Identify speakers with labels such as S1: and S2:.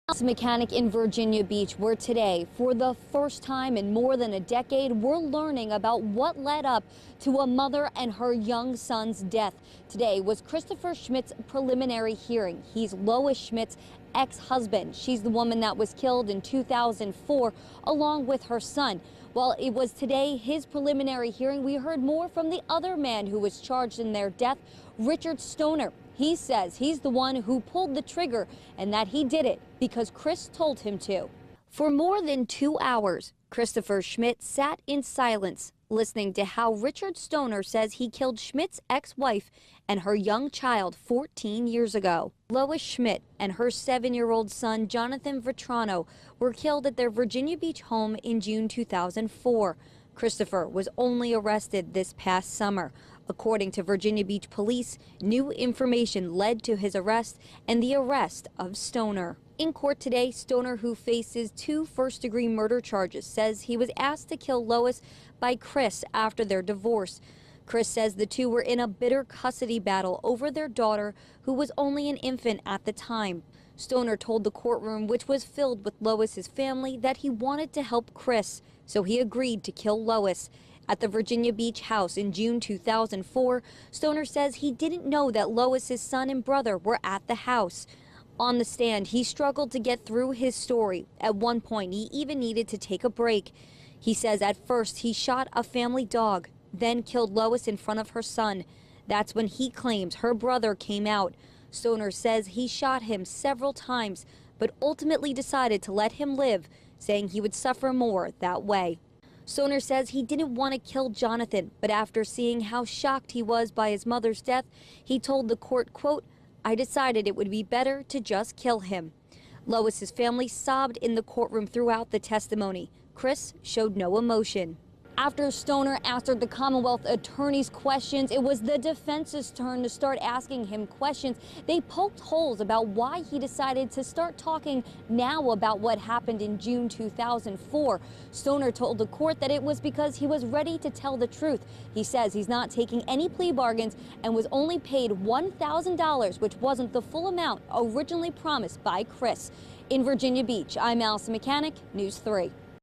S1: Mechanic in Virginia Beach, where today, for the first time in more than a decade, we're learning about what led up to a mother and her young son's death. Today was Christopher Schmidt's preliminary hearing. He's Lois Schmidt's ex-husband. She's the woman that was killed in 2004 along with her son. While it was today his preliminary hearing, we heard more from the other man who was charged in their death, Richard Stoner. He says he's the one who pulled the trigger and that he did it because Chris told him to. For more than 2 hours, Christopher Schmidt sat in silence, listening to how Richard Stoner says he killed Schmidt's ex-wife and her young child 14 years ago. Lois Schmidt and her 7-year-old son, Jonathan Vetrano, were killed at their Virginia Beach home in June 2004. Christopher was only arrested this past summer. According to Virginia Beach police, new information led to his arrest and the arrest of Stoner. In court today, Stoner, who faces 2 first-degree murder charges, says he was asked to kill Lois by Chris after their divorce. Chris says the two were in a bitter custody battle over their daughter, who was only an infant at the time. Stoner told the courtroom, which was filled with Lois's family, that he wanted to help Chris, so he agreed to kill Lois. At the Virginia Beach house in June 2004, Stoner says he didn't know that Lois's son and brother were at the house. On the stand, he struggled to get through his story. At one point, he even needed to take a break. He says at first he shot a family dog, then killed Lois in front of her son. That's when he claims her brother came out. Stoner says he shot him several times, but ultimately decided to let him live, saying he would suffer more that way. Stoner says he didn't want to kill Jonathan, but after seeing how shocked he was by his mother's death, he told the court, quote, "I decided it would be better to just kill him." Lois's family sobbed in the courtroom throughout the testimony. Chris showed no emotion. After Stoner answered the Commonwealth attorney's questions, it was the defense's turn to start asking him questions. They poked holes about why he decided to start talking now about what happened in June 2004. Stoner told the court that it was because he was ready to tell the truth. He says he's not taking any plea bargains and was only paid $1,000, which wasn't the full amount originally promised by Chris. In Virginia Beach, I'm Allison Mechanic, News 3.